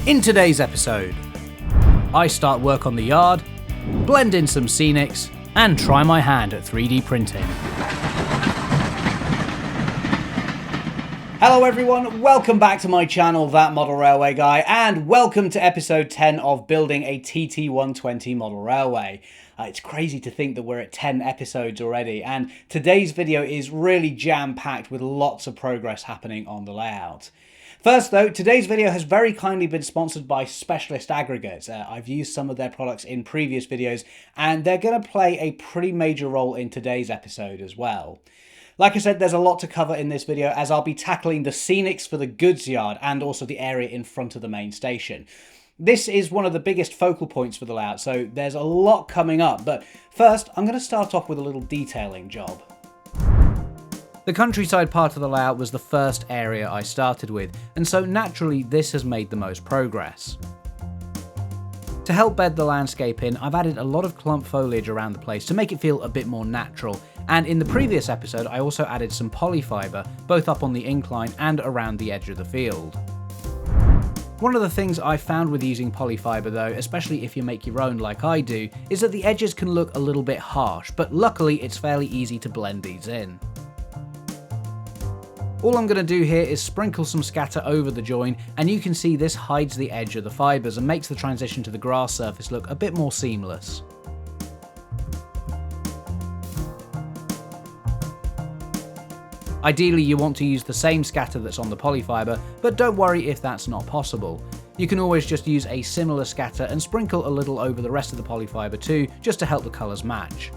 In today's episode, I start work on the yard, blend in some scenics, and try my hand at 3D printing. Hello everyone, welcome back to my channel, That Model Railway Guy, and welcome to episode 10 of building a TT120 model railway. It's crazy to think that we're at 10 episodes already, and today's video is really jam-packed with lots of progress happening on the layout. First though, today's video has very kindly been sponsored by Specialist Aggregates. I've used some of their products in previous videos and they're going to play a pretty major role in today's episode as well. Like I said, there's a lot to cover in this video as I'll be tackling the scenics for the Goodsyard and also the area in front of the main station. This is one of the biggest focal points for the layout, so there's a lot coming up, but first I'm going to start off with a little detailing job. The countryside part of the layout was the first area I started with, and so naturally this has made the most progress. To help bed the landscape in, I've added a lot of clump foliage around the place to make it feel a bit more natural, and in the previous episode I also added some polyfibre, both up on the incline and around the edge of the field. One of the things I found with using polyfibre though, especially if you make your own like I do, is that the edges can look a little bit harsh, but luckily it's fairly easy to blend these in. All I'm going to do here is sprinkle some scatter over the join, and you can see this hides the edge of the fibres and makes the transition to the grass surface look a bit more seamless. Ideally you want to use the same scatter that's on the polyfibre, but don't worry if that's not possible. You can always just use a similar scatter and sprinkle a little over the rest of the polyfibre too, just to help the colours match.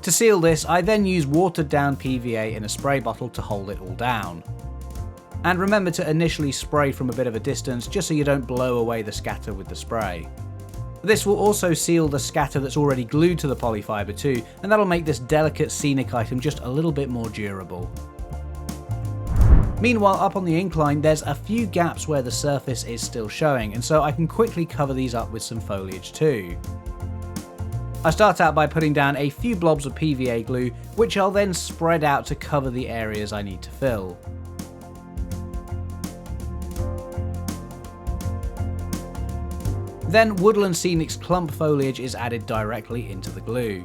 To seal this, I then use watered down PVA in a spray bottle to hold it all down. And remember to initially spray from a bit of a distance just so you don't blow away the scatter with the spray. This will also seal the scatter that's already glued to the polyfibre too, and that'll make this delicate scenic item just a little bit more durable. Meanwhile, up on the incline there's a few gaps where the surface is still showing, and so I can quickly cover these up with some foliage too. I start out by putting down a few blobs of PVA glue, which I'll then spread out to cover the areas I need to fill. Then Woodland Scenic's clump foliage is added directly into the glue.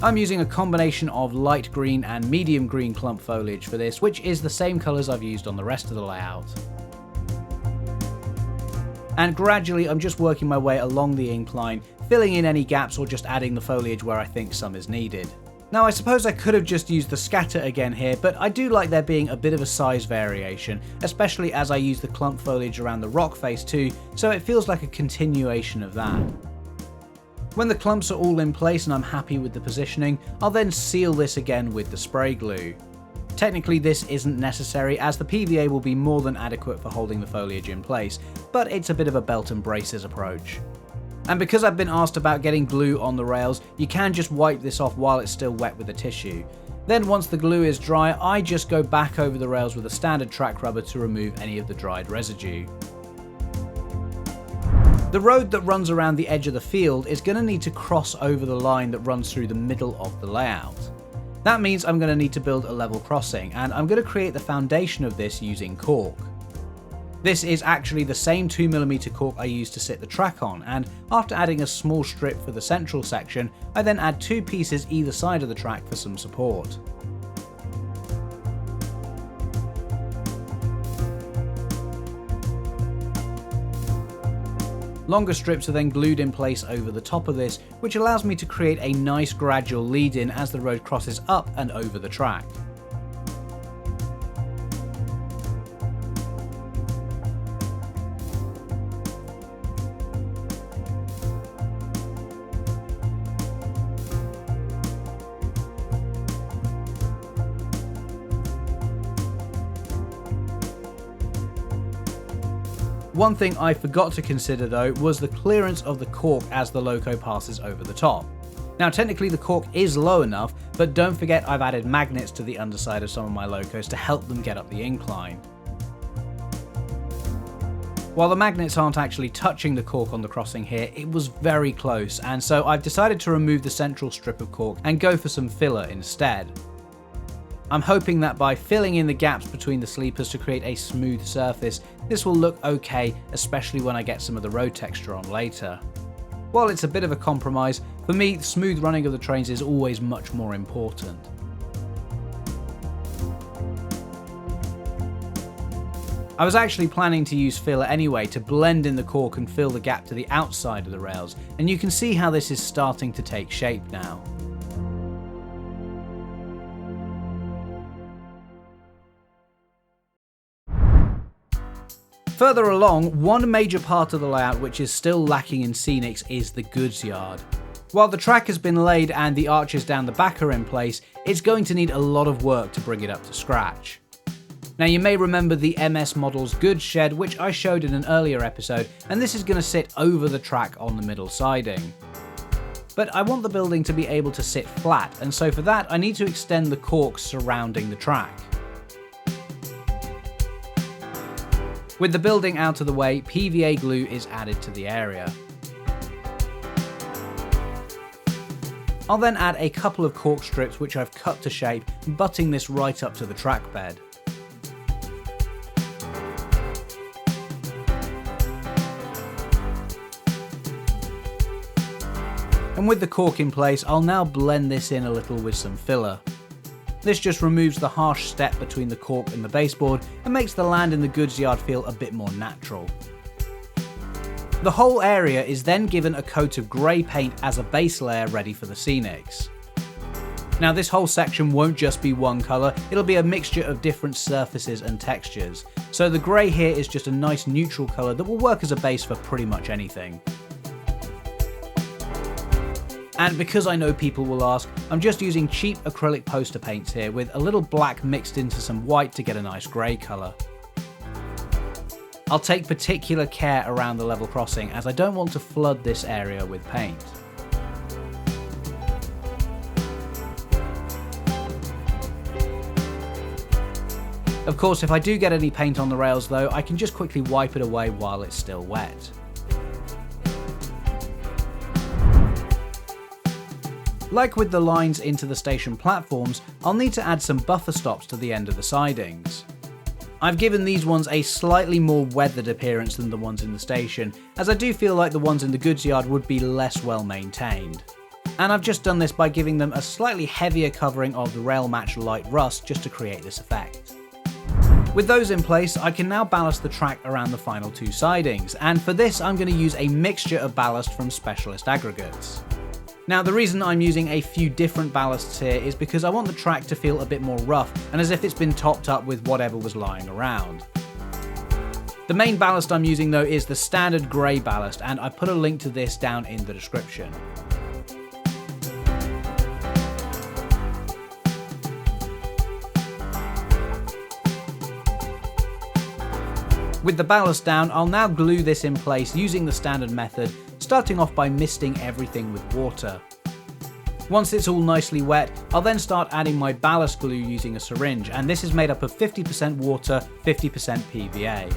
I'm using a combination of light green and medium green clump foliage for this, which is the same colours I've used on the rest of the layout. And gradually I'm just working my way along the incline, filling in any gaps or just adding the foliage where I think some is needed. Now I suppose I could have just used the scatter again here, but I do like there being a bit of a size variation, especially as I use the clump foliage around the rock face too, so it feels like a continuation of that. When the clumps are all in place and I'm happy with the positioning, I'll then seal this again with the spray glue. Technically this isn't necessary as the PVA will be more than adequate for holding the foliage in place, but it's a bit of a belt and braces approach. And because I've been asked about getting glue on the rails, you can just wipe this off while it's still wet with a tissue. Then once the glue is dry, I just go back over the rails with a standard track rubber to remove any of the dried residue. The road that runs around the edge of the field is going to need to cross over the line that runs through the middle of the layout. That means I'm going to need to build a level crossing, and I'm going to create the foundation of this using cork. This is actually the same 2mm cork I used to sit the track on, and after adding a small strip for the central section, I then add 2 pieces either side of the track for some support. Longer strips are then glued in place over the top of this, which allows me to create a nice gradual lead-in as the road crosses up and over the track. One thing I forgot to consider though was the clearance of the cork as the loco passes over the top. Now technically the cork is low enough, but don't forget I've added magnets to the underside of some of my locos to help them get up the incline. While the magnets aren't actually touching the cork on the crossing here, it was very close, and so I've decided to remove the central strip of cork and go for some filler instead. I'm hoping that by filling in the gaps between the sleepers to create a smooth surface, this will look okay, especially when I get some of the road texture on later. While it's a bit of a compromise, for me, the smooth running of the trains is always much more important. I was actually planning to use filler anyway to blend in the cork and fill the gap to the outside of the rails, and you can see how this is starting to take shape now. Further along, one major part of the layout which is still lacking in Scenics is the Goodsyard. While the track has been laid and the arches down the back are in place, it's going to need a lot of work to bring it up to scratch. Now you may remember the MS Models goods shed which I showed in an earlier episode, and this is going to sit over the track on the middle siding. But I want the building to be able to sit flat, and so for that I need to extend the corks surrounding the track. With the building out of the way, PVA glue is added to the area. I'll then add a couple of cork strips which I've cut to shape, butting this right up to the track bed. And with the cork in place, I'll now blend this in a little with some filler. This just removes the harsh step between the cork and the baseboard and makes the land in the Goodsyard feel a bit more natural. The whole area is then given a coat of grey paint as a base layer ready for the Scenics. Now this whole section won't just be one colour, it'll be a mixture of different surfaces and textures. So the grey here is just a nice neutral colour that will work as a base for pretty much anything. And because I know people will ask, I'm just using cheap acrylic poster paints here with a little black mixed into some white to get a nice grey colour. I'll take particular care around the level crossing as I don't want to flood this area with paint. Of course, if I do get any paint on the rails though, I can just quickly wipe it away while it's still wet. Like with the lines into the station platforms, I'll need to add some buffer stops to the end of the sidings. I've given these ones a slightly more weathered appearance than the ones in the station, as I do feel like the ones in the Goodsyard would be less well maintained. And I've just done this by giving them a slightly heavier covering of the rail match light rust just to create this effect. With those in place, I can now ballast the track around the final two sidings, and for this I'm going to use a mixture of ballast from Specialist Aggregates. Now the reason I'm using a few different ballasts here is because I want the track to feel a bit more rough and as if it's been topped up with whatever was lying around. The main ballast I'm using though is the standard grey ballast, and I put a link to this down in the description. With the ballast down, I'll now glue this in place using the standard method, starting off by misting everything with water. Once it's all nicely wet, I'll then start adding my ballast glue using a syringe, and this is made up of 50% water, 50% PVA.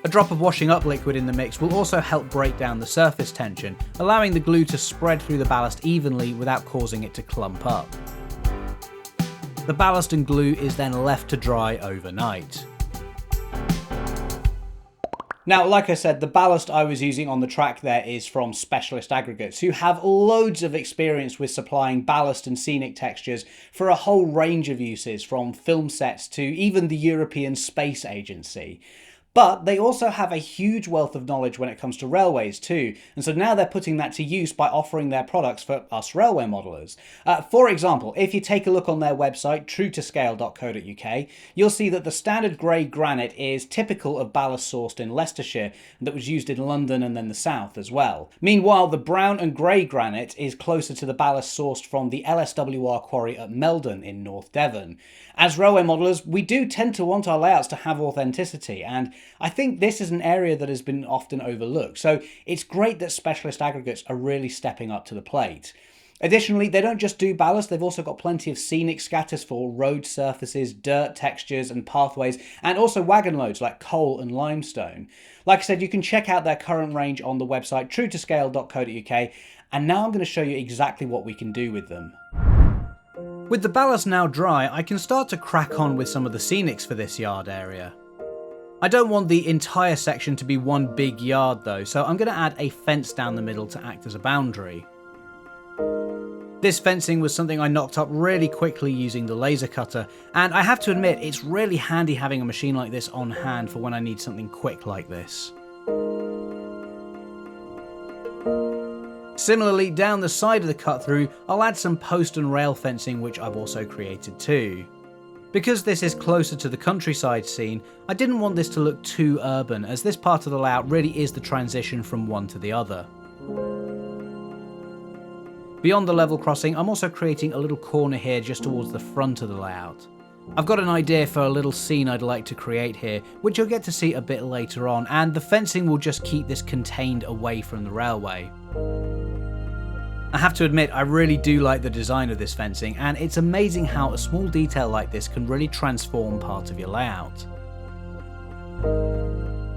A drop of washing up liquid in the mix will also help break down the surface tension, allowing the glue to spread through the ballast evenly without causing it to clump up. The ballast and glue is then left to dry overnight. Now, like I said, the ballast I was using on the track there is from Specialist Aggregates, who have loads of experience with supplying ballast and scenic textures for a whole range of uses, from film sets to even the European Space Agency. But they also have a huge wealth of knowledge when it comes to railways too, and so now they're putting that to use by offering their products for us railway modelers. For example, if you take a look on their website, truetoscale.co.uk, you'll see that the standard grey granite is typical of ballast sourced in Leicestershire that was used in London and then the south as well. Meanwhile, the brown and grey granite is closer to the ballast sourced from the LSWR quarry at Meldon in North Devon. As railway modelers, we do tend to want our layouts to have authenticity, and I think this is an area that has been often overlooked, so it's great that Specialist Aggregates are really stepping up to the plate. Additionally, they don't just do ballast, they've also got plenty of scenic scatters for road surfaces, dirt textures and pathways, and also wagon loads like coal and limestone. Like I said, you can check out their current range on the website truetoscale.co.uk, and now I'm going to show you exactly what we can do with them. With the ballast now dry, I can start to crack on with some of the scenics for this yard area. I don't want the entire section to be one big yard though, so I'm going to add a fence down the middle to act as a boundary. This fencing was something I knocked up really quickly using the laser cutter, and I have to admit it's really handy having a machine like this on hand for when I need something quick like this. Similarly, down the side of the cut through, I'll add some post and rail fencing which I've also created too. Because this is closer to the countryside scene, I didn't want this to look too urban, as this part of the layout really is the transition from one to the other. Beyond the level crossing, I'm also creating a little corner here just towards the front of the layout. I've got an idea for a little scene I'd like to create here, which you'll get to see a bit later on, and the fencing will just keep this contained away from the railway. I have to admit, I really do like the design of this fencing, and it's amazing how a small detail like this can really transform part of your layout.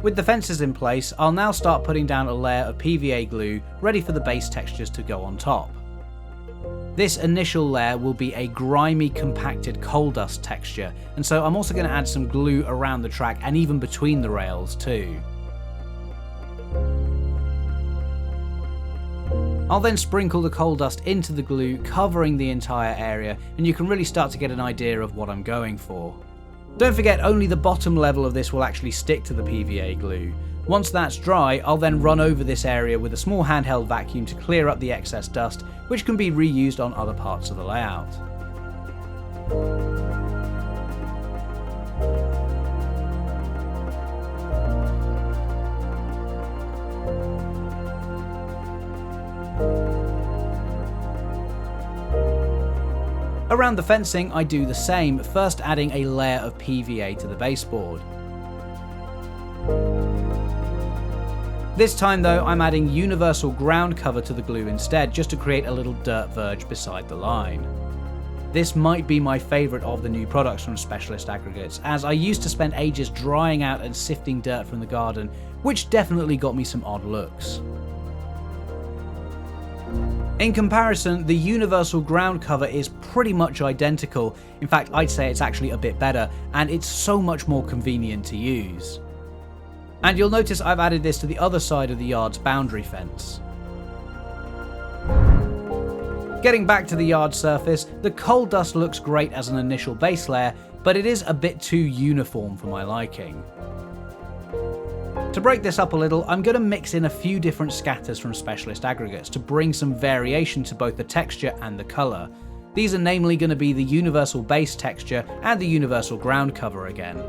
With the fences in place, I'll now start putting down a layer of PVA glue ready for the base textures to go on top. This initial layer will be a grimy compacted coal dust texture, and so I'm also going to add some glue around the track and even between the rails too. I'll then sprinkle the coal dust into the glue, covering the entire area, and you can really start to get an idea of what I'm going for. Don't forget, only the bottom level of this will actually stick to the PVA glue. Once that's dry, I'll then run over this area with a small handheld vacuum to clear up the excess dust, which can be reused on other parts of the layout. Around the fencing, I do the same, first adding a layer of PVA to the baseboard. This time though, I'm adding universal ground cover to the glue instead, just to create a little dirt verge beside the line. This might be my favourite of the new products from Specialist Aggregates, as I used to spend ages drying out and sifting dirt from the garden, which definitely got me some odd looks. In comparison, the universal ground cover is pretty much identical. In fact, I'd say it's actually a bit better, and it's so much more convenient to use. And you'll notice I've added this to the other side of the yard's boundary fence. Getting back to the yard surface, the coal dust looks great as an initial base layer, but it is a bit too uniform for my liking. To break this up a little, I'm going to mix in a few different scatters from Specialist Aggregates to bring some variation to both the texture and the colour. These are namely going to be the universal base texture and the universal ground cover again.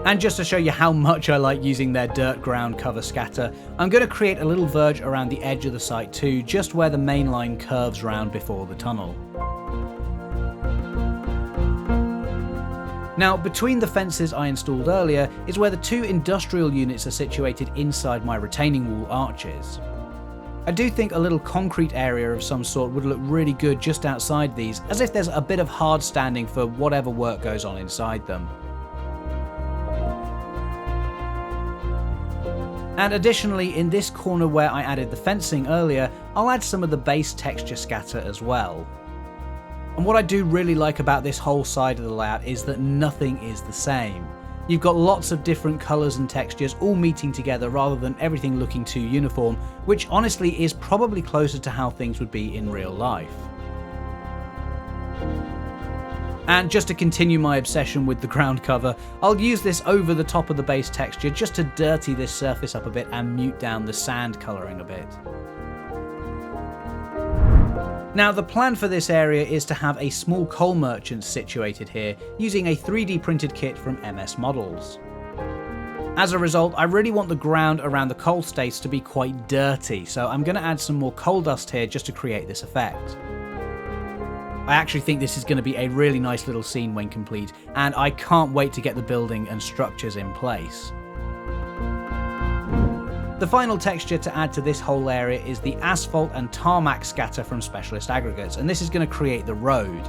And just to show you how much I like using their dirt ground cover scatter, I'm going to create a little verge around the edge of the site too, just where the main line curves round before the tunnel. Now, between the fences I installed earlier is where the two industrial units are situated inside my retaining wall arches. I do think a little concrete area of some sort would look really good just outside these, as if there's a bit of hard standing for whatever work goes on inside them. And additionally, in this corner where I added the fencing earlier, I'll add some of the base texture scatter as well. And what I do really like about this whole side of the layout is that nothing is the same. You've got lots of different colours and textures all meeting together rather than everything looking too uniform, which honestly is probably closer to how things would be in real life. And just to continue my obsession with the ground cover, I'll use this over the top of the base texture just to dirty this surface up a bit and mute down the sand colouring a bit. Now, the plan for this area is to have a small coal merchant situated here using a 3D printed kit from MS Models. As a result, I really want the ground around the coal states to be quite dirty, so I'm going to add some more coal dust here just to create this effect. I actually think this is going to be a really nice little scene when complete, and I can't wait to get the building and structures in place. The final texture to add to this whole area is the asphalt and tarmac scatter from Specialist Aggregates, and this is going to create the road.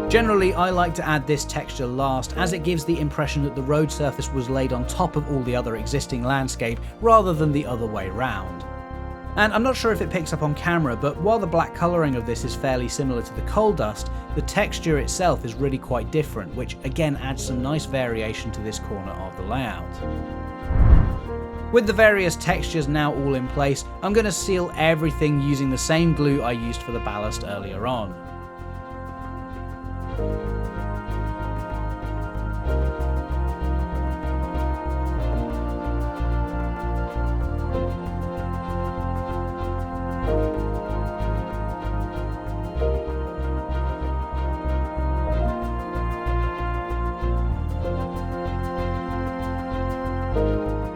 Generally, I like to add this texture last, as it gives the impression that the road surface was laid on top of all the other existing landscape, rather than the other way round. And I'm not sure if it picks up on camera, but while the black colouring of this is fairly similar to the coal dust, the texture itself is really quite different, which again adds some nice variation to this corner of the layout. With the various textures now all in place, I'm going to seal everything using the same glue I used for the ballast earlier on.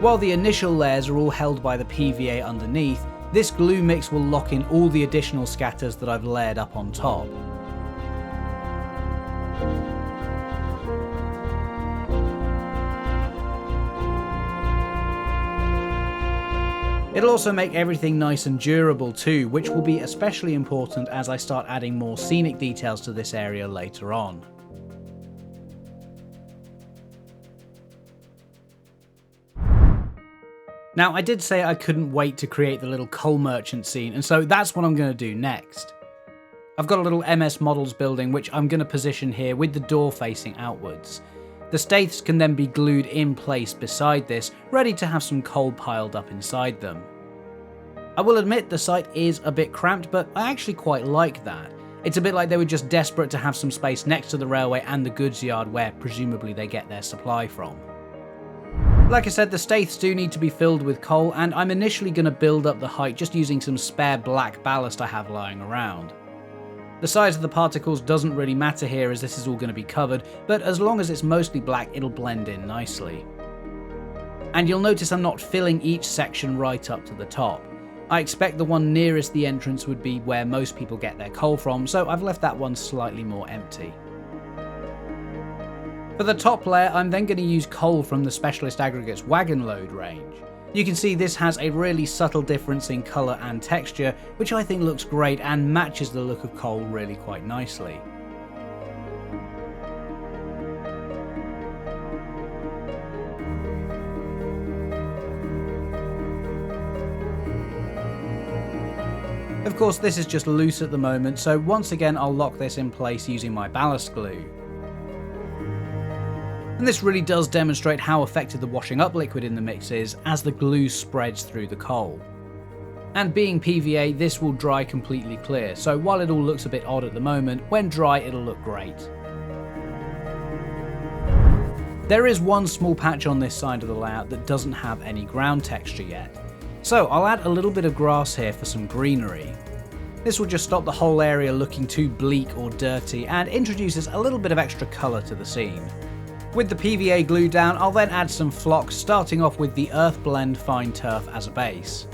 While the initial layers are all held by the PVA underneath, this glue mix will lock in all the additional scatters that I've layered up on top. It'll also make everything nice and durable too, which will be especially important as I start adding more scenic details to this area later on. Now, I did say I couldn't wait to create the little coal merchant scene, and so that's what I'm going to do next. I've got a little MS Models building which I'm going to position here with the door facing outwards. The staiths can then be glued in place beside this, ready to have some coal piled up inside them. I will admit the site is a bit cramped, but I actually quite like that. It's a bit like they were just desperate to have some space next to the railway and the goods yard where presumably they get their supply from. Like I said, the staiths do need to be filled with coal, and I'm initially going to build up the height just using some spare black ballast I have lying around. The size of the particles doesn't really matter here as this is all going to be covered, but as long as it's mostly black it'll blend in nicely. And you'll notice I'm not filling each section right up to the top. I expect the one nearest the entrance would be where most people get their coal from, so I've left that one slightly more empty. For the top layer, I'm then going to use coal from the Specialist Aggregates wagon load range. You can see this has a really subtle difference in colour and texture, which I think looks great and matches the look of coal really quite nicely. Of course, this is just loose at the moment, so once again I'll lock this in place using my ballast glue. And this really does demonstrate how effective the washing up liquid in the mix is as the glue spreads through the coal. And being PVA, this will dry completely clear, so while it all looks a bit odd at the moment, when dry it'll look great. There is one small patch on this side of the layout that doesn't have any ground texture yet, so I'll add a little bit of grass here for some greenery. This will just stop the whole area looking too bleak or dirty and introduces a little bit of extra colour to the scene. With the PVA glue down, I'll then add some flocks, starting off with the Earth Blend Fine Turf as a base.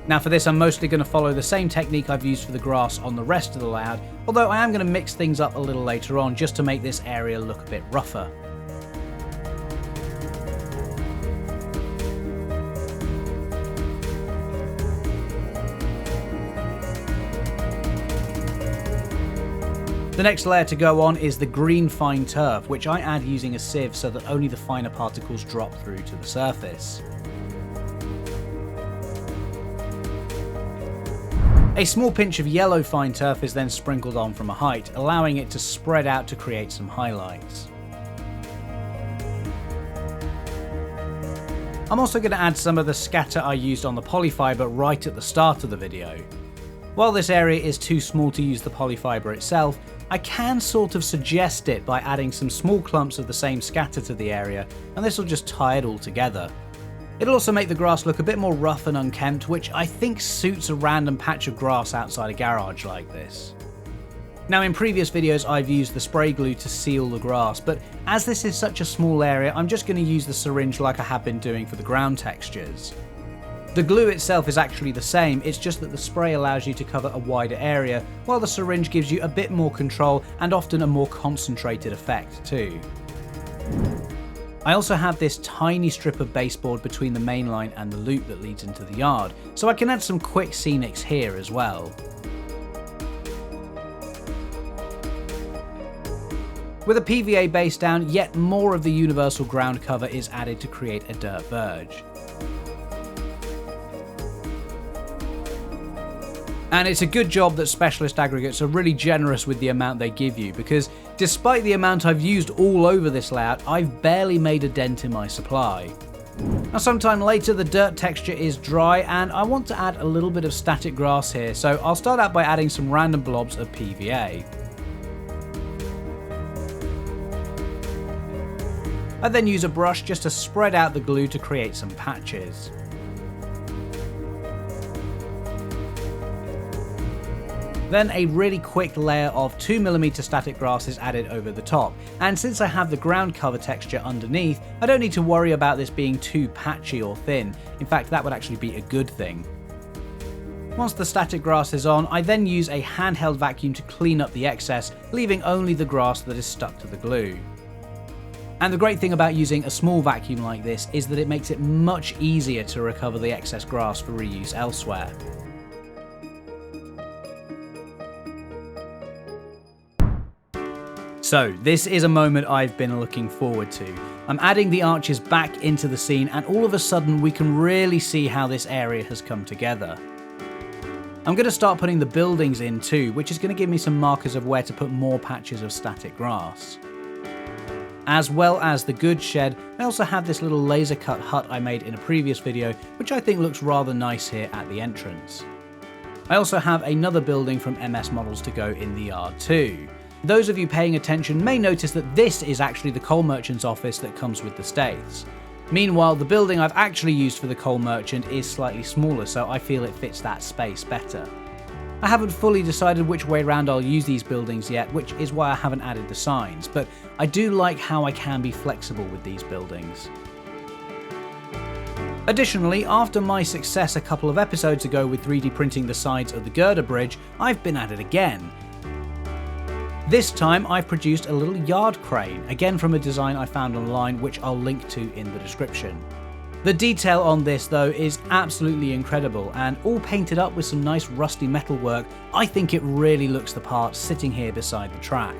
Now for this I'm mostly going to follow the same technique I've used for the grass on the rest of the layout, although I am going to mix things up a little later on just to make this area look a bit rougher. The next layer to go on is the green fine turf, which I add using a sieve so that only the finer particles drop through to the surface. A small pinch of yellow fine turf is then sprinkled on from a height, allowing it to spread out to create some highlights. I'm also going to add some of the scatter I used on the polyfibre right at the start of the video. While this area is too small to use the polyfibre itself, I can sort of suggest it by adding some small clumps of the same scatter to the area, and this will just tie it all together. It'll also make the grass look a bit more rough and unkempt, which I think suits a random patch of grass outside a garage like this. Now in previous videos I've used the spray glue to seal the grass, but as this is such a small area I'm just going to use the syringe like I have been doing for the ground textures. The glue itself is actually the same, it's just that the spray allows you to cover a wider area, while the syringe gives you a bit more control and often a more concentrated effect too. I also have this tiny strip of baseboard between the main line and the loop that leads into the yard, so I can add some quick scenics here as well. With a PVA base down, yet more of the universal ground cover is added to create a dirt verge. And it's a good job that Specialist Aggregates are really generous with the amount they give you, because despite the amount I've used all over this layout, I've barely made a dent in my supply. Now sometime later the dirt texture is dry and I want to add a little bit of static grass here, so I'll start out by adding some random blobs of PVA. I then use a brush just to spread out the glue to create some patches. Then a really quick layer of 2mm static grass is added over the top, and since I have the ground cover texture underneath, I don't need to worry about this being too patchy or thin. In fact, that would actually be a good thing. Once the static grass is on, I then use a handheld vacuum to clean up the excess, leaving only the grass that is stuck to the glue. And the great thing about using a small vacuum like this is that it makes it much easier to recover the excess grass for reuse elsewhere. So this is a moment I've been looking forward to. I'm adding the arches back into the scene and all of a sudden we can really see how this area has come together. I'm going to start putting the buildings in too, which is going to give me some markers of where to put more patches of static grass. As well as the goods shed, I also have this little laser cut hut I made in a previous video, which I think looks rather nice here at the entrance. I also have another building from MS Models to go in the yard too. Those of you paying attention may notice that this is actually the coal merchant's office that comes with the staiths. Meanwhile, the building I've actually used for the coal merchant is slightly smaller, so I feel it fits that space better. I haven't fully decided which way round I'll use these buildings yet, which is why I haven't added the signs, but I do like how I can be flexible with these buildings. Additionally, after my success a couple of episodes ago with 3D printing the sides of the girder bridge, I've been at it again. This time I've produced a little yard crane, again from a design I found online which I'll link to in the description. The detail on this though is absolutely incredible, and all painted up with some nice rusty metal work. I think it really looks the part sitting here beside the track.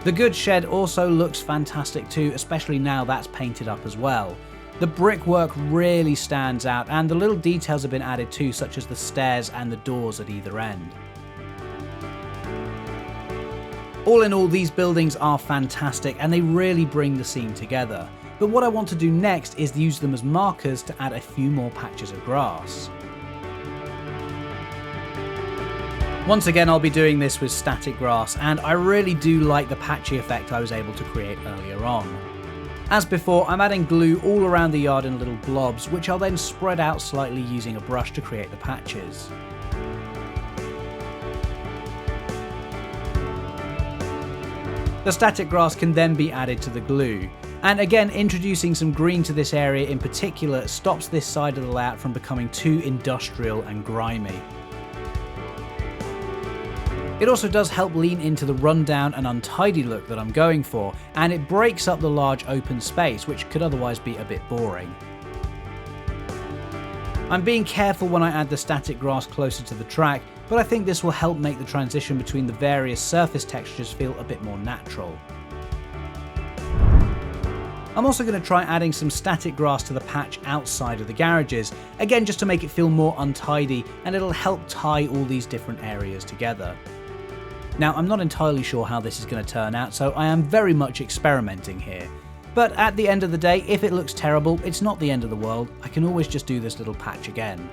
The goods shed also looks fantastic too, especially now that's painted up as well. The brickwork really stands out and the little details have been added too, such as the stairs and the doors at either end. All in all, these buildings are fantastic and they really bring the scene together. But what I want to do next is use them as markers to add a few more patches of grass. Once again, I'll be doing this with static grass, and I really do like the patchy effect I was able to create earlier on. As before, I'm adding glue all around the yard in little blobs, which I'll then spread out slightly using a brush to create the patches. The static grass can then be added to the glue, and again introducing some green to this area in particular stops this side of the layout from becoming too industrial and grimy. It also does help lean into the rundown and untidy look that I'm going for, and it breaks up the large open space which could otherwise be a bit boring. I'm being careful when I add the static grass closer to the track, but I think this will help make the transition between the various surface textures feel a bit more natural. I'm also going to try adding some static grass to the patch outside of the garages, again just to make it feel more untidy, and it'll help tie all these different areas together. Now, I'm not entirely sure how this is going to turn out, so I am very much experimenting here. But at the end of the day, if it looks terrible, it's not the end of the world. I can always just do this little patch again.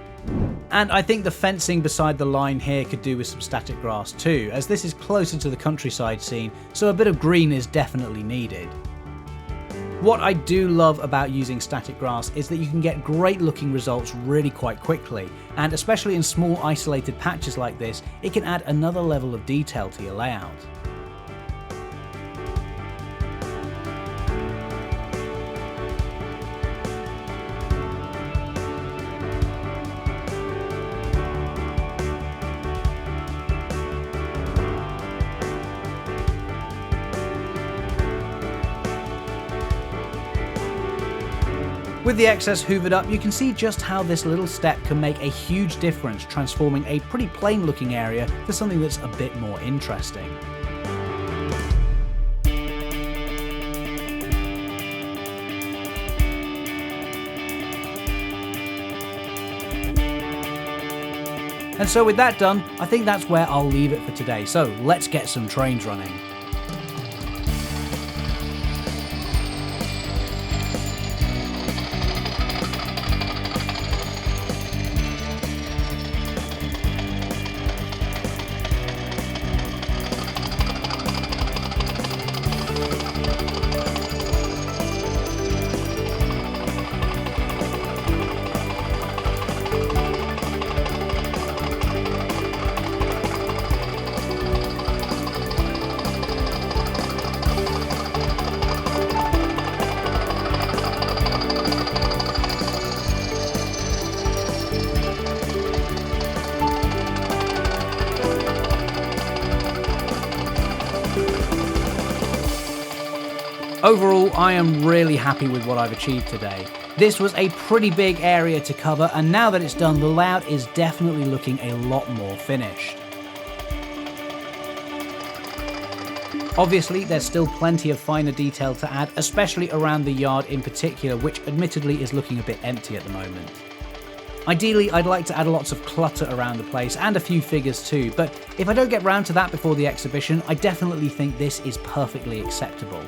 And I think the fencing beside the line here could do with some static grass too, as this is closer to the countryside scene, so a bit of green is definitely needed. What I do love about using static grass is that you can get great looking results really quite quickly, and especially in small isolated patches like this, it can add another level of detail to your layout. With the excess hoovered up, you can see just how this little step can make a huge difference, transforming a pretty plain looking area to something that's a bit more interesting. And so with that done, I think that's where I'll leave it for today. So let's get some trains running. Overall, I am really happy with what I've achieved today. This was a pretty big area to cover, and now that it's done, the layout is definitely looking a lot more finished. Obviously, there's still plenty of finer detail to add, especially around the yard in particular, which admittedly is looking a bit empty at the moment. Ideally, I'd like to add lots of clutter around the place, and a few figures too, but if I don't get round to that before the exhibition, I definitely think this is perfectly acceptable.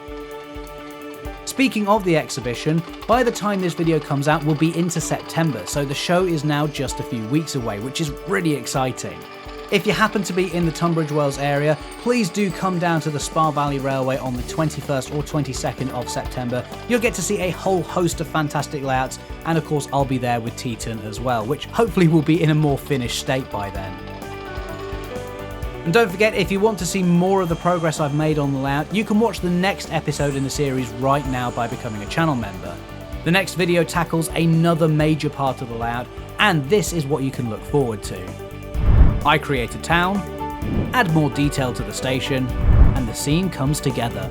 Speaking of the exhibition, by the time this video comes out we'll be into September, so the show is now just a few weeks away, which is really exciting. If you happen to be in the Tunbridge Wells area, please do come down to the Spa Valley Railway on the 21st or 22nd of September. You'll get to see a whole host of fantastic layouts, and of course I'll be there with Teaton as well, which hopefully will be in a more finished state by then. And don't forget, if you want to see more of the progress I've made on the layout, you can watch the next episode in the series right now by becoming a channel member. The next video tackles another major part of the layout, and this is what you can look forward to. I create a town, add more detail to the station, and the scene comes together.